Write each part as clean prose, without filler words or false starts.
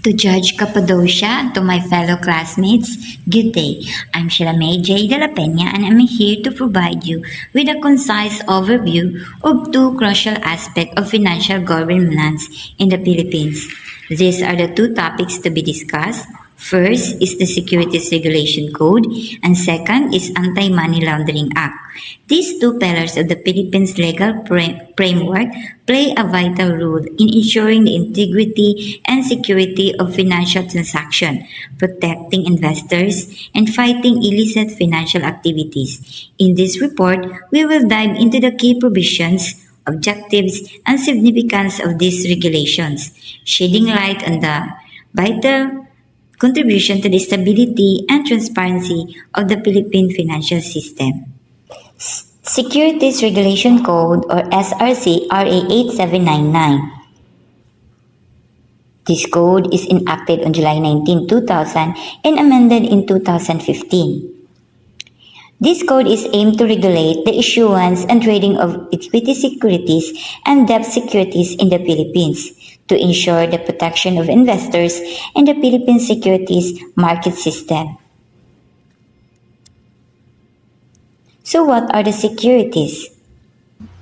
To Judge Cappadocia and to my fellow classmates, good day. I'm Sheila Mae, Dela Peña, and I'm here to provide you with a concise overview of two crucial aspects of financial governance in the Philippines. These are the two topics to be discussed. First is the Securities Regulation Code, and second is Anti-Money Laundering Act. These two pillars of the Philippines legal framework play a vital role in ensuring the integrity and security of financial transactions, protecting investors, and fighting illicit financial activities. In this report, we will dive into the key provisions, objectives, and significance of these regulations, shedding light on the vital contribution to the stability and transparency of the Philippine financial system. Securities Regulation Code or SRC RA 8799. This code is enacted on July 19, 2000 and amended in 2015. This code is aimed to regulate the issuance and trading of equity securities and debt securities in the Philippines to ensure the protection of investors in the Philippine securities market system. So what are the securities?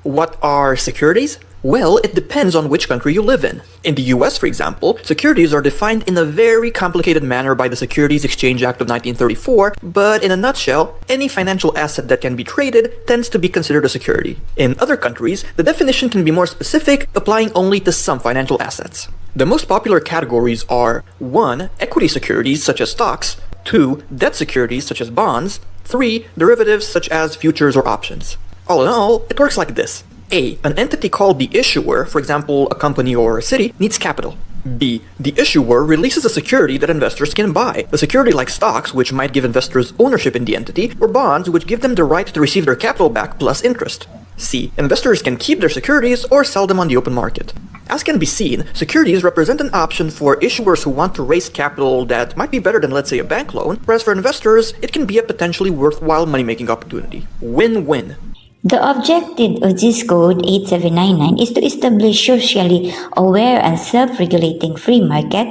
What are securities? Well, it depends on which country you live in. In the US, for example, securities are defined in a very complicated manner by the Securities Exchange Act of 1934, but in a nutshell, any financial asset that can be traded tends to be considered a security. In other countries, the definition can be more specific, applying only to some financial assets. The most popular categories are 1. Equity securities such as stocks, 2. Debt securities such as bonds, 3. Derivatives such as futures or options. All in all, it works like this. A. An entity called the issuer, for example, a company or a city, needs capital. B. The issuer releases a security that investors can buy. A security like stocks, which might give investors ownership in the entity, or bonds, which give them the right to receive their capital back plus interest. C. Investors can keep their securities or sell them on the open market. As can be seen, securities represent an option for issuers who want to raise capital that might be better than, let's say, a bank loan, whereas for investors, it can be a potentially worthwhile money-making opportunity. Win-win. The objective of this code 8799 is to establish socially aware and self-regulating free market,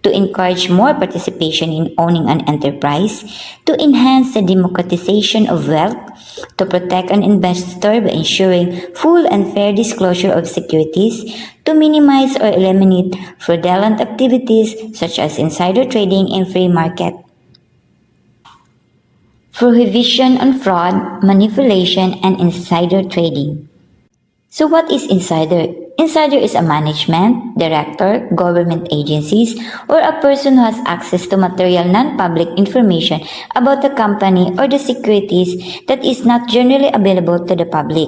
to encourage more participation in owning an enterprise, to enhance the democratization of wealth, to protect an investor by ensuring full and fair disclosure of securities, to minimize or eliminate fraudulent activities such as insider trading in free market. Prohibition on fraud, manipulation, and insider trading. So what is insider? Insider is a management, director, government agencies, or a person who has access to material non-public information about the company or the securities that is not generally available to the public.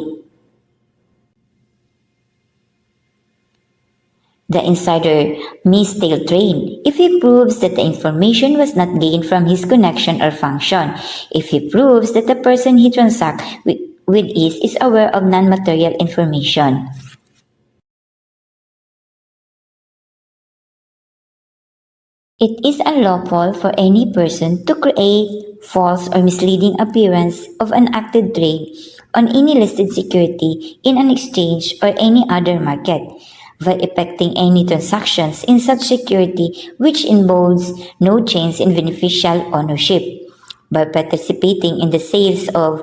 The insider may still trade if he proves that the information was not gained from his connection or function, if he proves that the person he transacts with is aware of non-material information. It is unlawful for any person to create false or misleading appearance of an active trade on any listed security in an exchange or any other market, by effecting any transactions in such security which involves no change in beneficial ownership, by participating in the sales of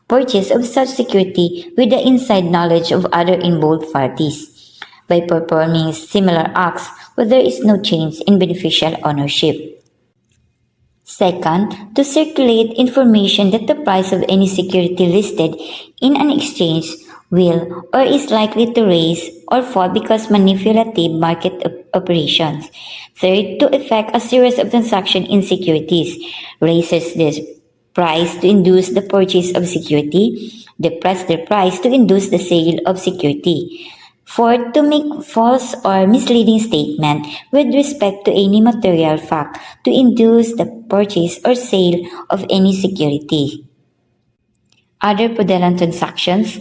purchase of such security with the inside knowledge of other involved parties, by performing similar acts where there is no change in beneficial ownership. Second, to circulate information that the price of any security listed in an exchange will or is likely to raise or fall because manipulative market operations. Third, to effect a series of transactions in securities, raises the price to induce the purchase of security, depress the price to induce the sale of security. Fourth, to make false or misleading statement with respect to any material fact to induce the purchase or sale of any security. Other fraudulent transactions,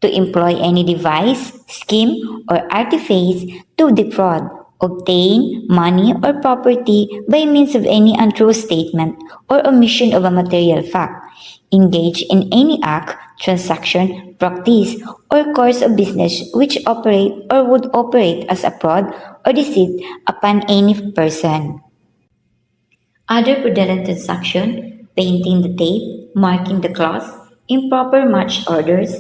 to employ any device, scheme, or artifice to defraud, obtain money or property by means of any untrue statement or omission of a material fact, engage in any act, transaction, practice, or course of business which operate or would operate as a fraud or deceit upon any person. Other fraudulent transaction, painting the tape, marking the clause, improper match orders,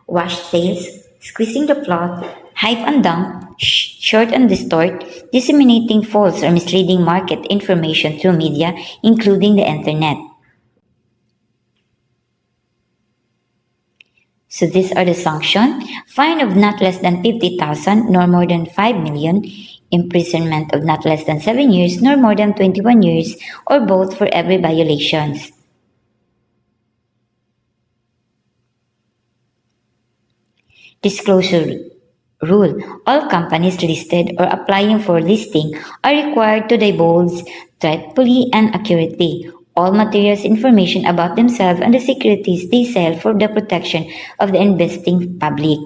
wash sales, squeezing the plot, hype and dump, short and distort, disseminating false or misleading market information through media, including the internet. So these are the sanctions: fine of not less than 50,000 nor more than 5 million, imprisonment of not less than 7 years nor more than 21 years, or both for every violations. Disclosure rule: all companies listed or applying for listing are required to divulge truthfully and accurately all materials information about themselves and the securities they sell for the protection of the investing public.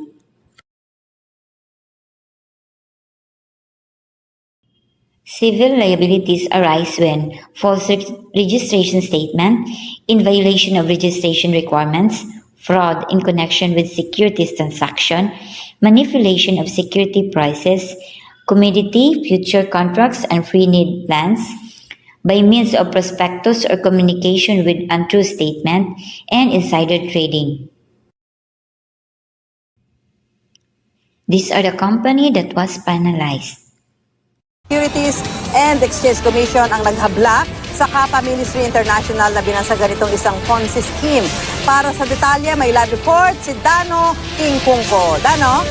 Civil liabilities arise when false registration statement, in violation of registration requirements, fraud in connection with securities transaction, manipulation of security prices, commodity, future contracts, and free need plans, by means of prospectus or communication with untrue statement, and insider trading. These are the company that was penalized. Securities and Exchange Commission ang naghabla sa Kapa Ministry International na binasa ganitong isang Ponzi scheme. Para sa detalye, may live report si Dano Kingkungko. Dano?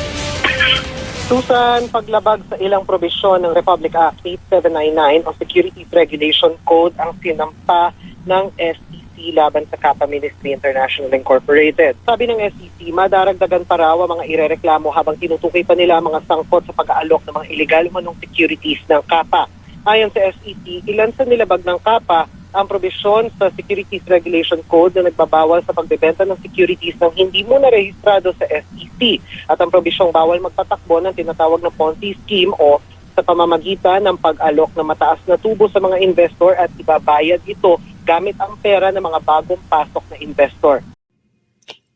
Susan, paglabag sa ilang probisyon ng Republic Act 8799 o Securities Regulation Code ang sinampa ng SEC laban sa Kapa Ministry International Incorporated. Sabi ng SEC, madaragdagan pa raw ang mga irereklamo habang tinutukoy pa nila ang mga sangkot sa pag-aalok ng mga illegal manong securities ng Kapa. Ayon sa SEC, ilan sa nilabag ng Kapa ang probisyon sa Securities Regulation Code na nagbabawal sa pagbebenta ng securities ng hindi muna rehistrado sa SEC at ang probisyong bawal magpatakbo ng tinatawag na Ponzi scheme o sa pamamagitan ng pag-alok ng mataas na tubo sa mga investor at ibabayad ito gamit ang pera ng mga bagong pasok na investor.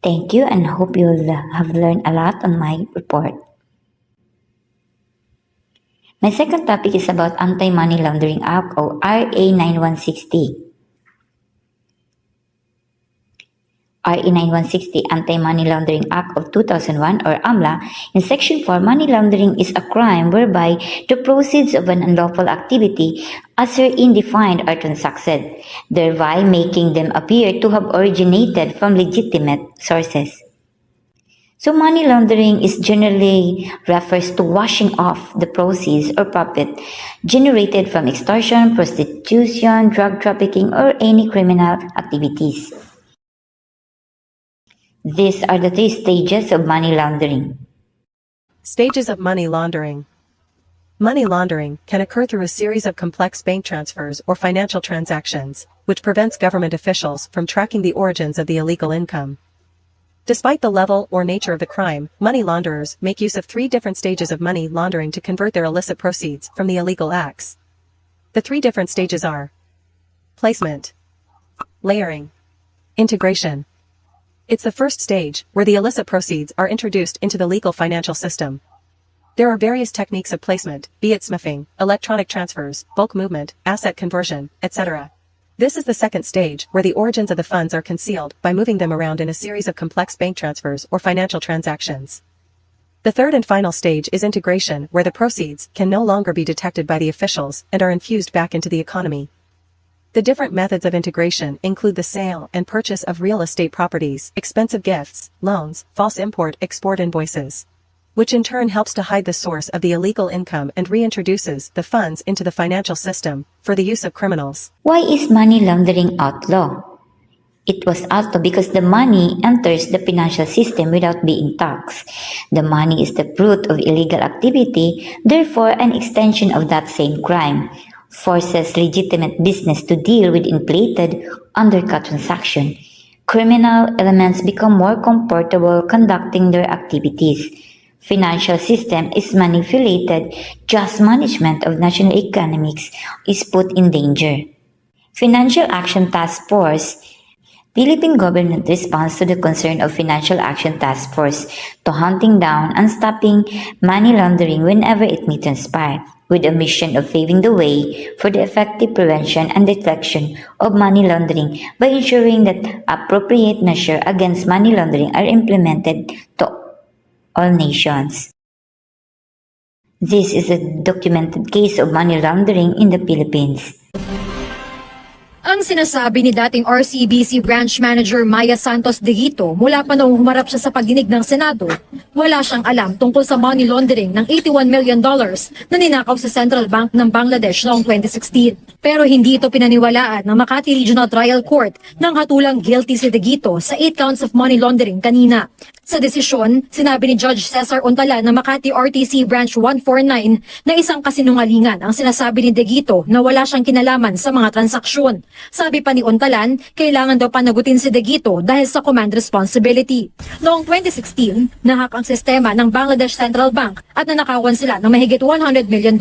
Thank you and hope you'll have learned a lot on my report. My second topic is about Anti-Money Laundering Act or RA 9160. RA 9160 Anti-Money Laundering Act of 2001 or AMLA, in Section 4, money laundering is a crime whereby the proceeds of an unlawful activity as herein defined are transacted, thereby making them appear to have originated from legitimate sources. So money laundering is generally refers to washing off the proceeds or profit generated from extortion, prostitution, drug trafficking, or any criminal activities. These are the 3 stages of money laundering. Stages of money laundering. Money laundering can occur through a series of complex bank transfers or financial transactions, which prevents government officials from tracking the origins of the illegal income. Despite the level or nature of the crime, money launderers make use of 3 different stages of money laundering to convert their illicit proceeds from the illegal acts. The 3 different stages are placement, layering, integration. It's the first stage, where the illicit proceeds are introduced into the legal financial system. There are various techniques of placement, be it smithing, electronic transfers, bulk movement, asset conversion, etc. This is the second stage, where the origins of the funds are concealed by moving them around in a series of complex bank transfers or financial transactions. The third and final stage is integration, where the proceeds can no longer be detected by the officials and are infused back into the economy. The different methods of integration include the sale and purchase of real estate properties, expensive gifts, loans, false import-export invoices, which in turn helps to hide the source of the illegal income and reintroduces the funds into the financial system for the use of criminals. Why is money laundering outlaw? It was outlaw because the money enters the financial system without being taxed. The money is the fruit of illegal activity, therefore an extension of that same crime. Forces legitimate business to deal with inflated, undercut transaction. Criminal elements become more comfortable conducting their activities. Financial system is manipulated, just management of national economics is put in danger. Financial Action Task Force Philippine government responds to the concern of Financial Action Task Force to hunting down and stopping money laundering whenever it may transpire, with a mission of paving the way for the effective prevention and detection of money laundering by ensuring that appropriate measures against money laundering are implemented to all nations. This is a documented case of money laundering in the Philippines. Ang sinasabi ni dating RCBC Branch Manager Maya Santos de Guito mula pa noong humarap siya sa pagdinig ng Senado, wala siyang alam tungkol sa money laundering ng $81 million na ninakaw sa Central Bank ng Bangladesh noong 2016. Pero hindi ito pinaniwalaan ng Makati Regional Trial Court nang hatulang guilty si de Guito sa 8 counts of money laundering kanina. Sa desisyon, sinabi ni Judge Cesar Untalan ng Makati RTC Branch 149 na isang kasinungalingan ang sinasabi ni de Guito na wala siyang kinalaman sa mga transaksyon. Sabi pa ni Untalan, kailangan daw panagutin si de Guito dahil sa command responsibility. Noong 2016, nahak ang sistema ng Bangladesh Central Bank at nanakawan sila ng mahigit $100 million.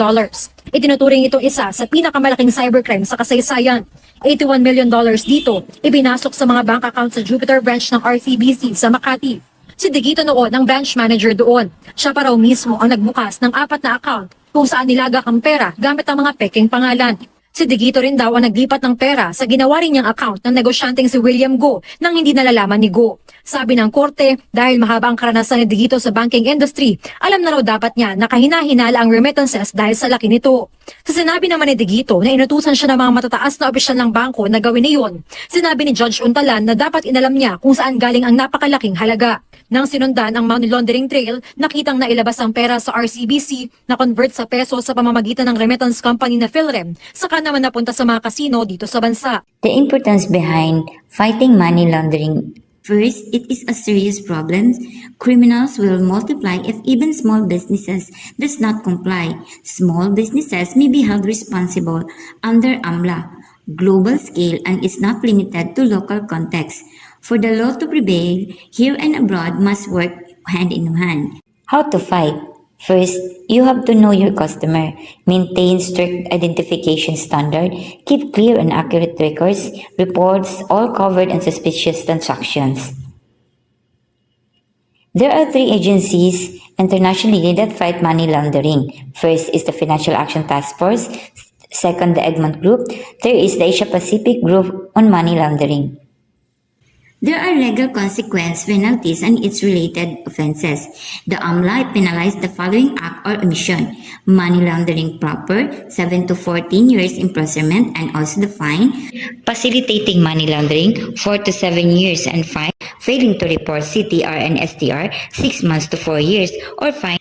Itinuturing itong isa sa pinakamalaking cybercrime sa kasaysayan. $81 million dito, ibinasok sa mga bank account sa Jupiter branch ng RCBC sa Makati. Si de Guito noon ang branch manager doon. Siya pa raw mismo ang nagbukas ng 4 na account kung saan nilagak ang pera gamit ang mga peking pangalan. Si de Guito rin daw ang naglipat ng pera sa ginawa rin niyang account ng negosyanteng si William Go nang hindi nalalaman ni Go. Sabi ng korte, dahil mahaba ang karanasan ni de Guito sa banking industry, alam na raw dapat niya na kahina-hinala ang remittances dahil sa laki nito. Sa sinabi naman ni de Guito na inutusan siya ng mga matataas na opisyal ng bangko na gawin niyon, sinabi ni Judge Untalan na dapat inalam niya kung saan galing ang napakalaking halaga. Nang sinundan ang money laundering trail, nakitang nailabas ang pera sa RCBC na convert sa peso sa pamamagitan ng remittance company na Philrem, saka naman napunta sa mga kasino dito sa bansa. The importance behind fighting money laundering. First, it is a serious problem. Criminals will multiply if even small businesses does not comply. Small businesses may be held responsible under AMLA, global scale, and is not limited to local context. For the law to prevail, here and abroad must work hand in hand. How to fight? First, you have to know your customer, maintain strict identification standard, keep clear and accurate records, reports all covered and suspicious transactions. There are 3 agencies internationally that fight money laundering. First is the Financial Action Task Force, second the Egmont Group, third is the Asia Pacific Group on Money Laundering. There are legal consequence penalties and its related offenses. The AMLA penalized the following act or omission: money laundering proper, 7 to 14 years imprisonment and also the fine; facilitating money laundering, 4 to 7 years and fine; failing to report CTR and STR, 6 months to 4 years or fine.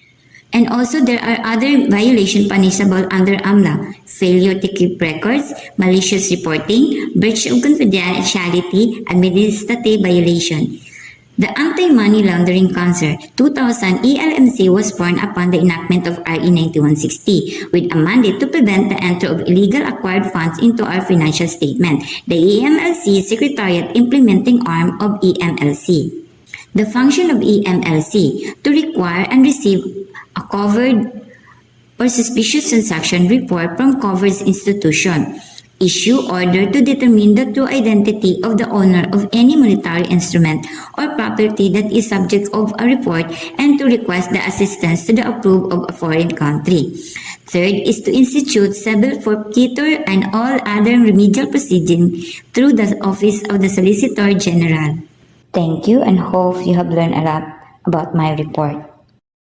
And also there are other violations punishable under AMLA: failure to keep records, malicious reporting, breach of confidentiality, administrative violation. The Anti-Money Laundering Council 2000 ELMC was born upon the enactment of RE 9160 with a mandate to prevent the entry of illegal acquired funds into our financial statement. The EMLC Secretariat implementing arm of EMLC. The function of EMLC to require and receive a covered or suspicious transaction report from covered institution, issue order to determine the true identity of the owner of any monetary instrument or property that is subject of a report, and to request the assistance to the approve of a foreign country. Third is to institute civil forfeiture and all other remedial proceedings through the Office of the Solicitor General. Thank you and hope you have learned a lot about my report.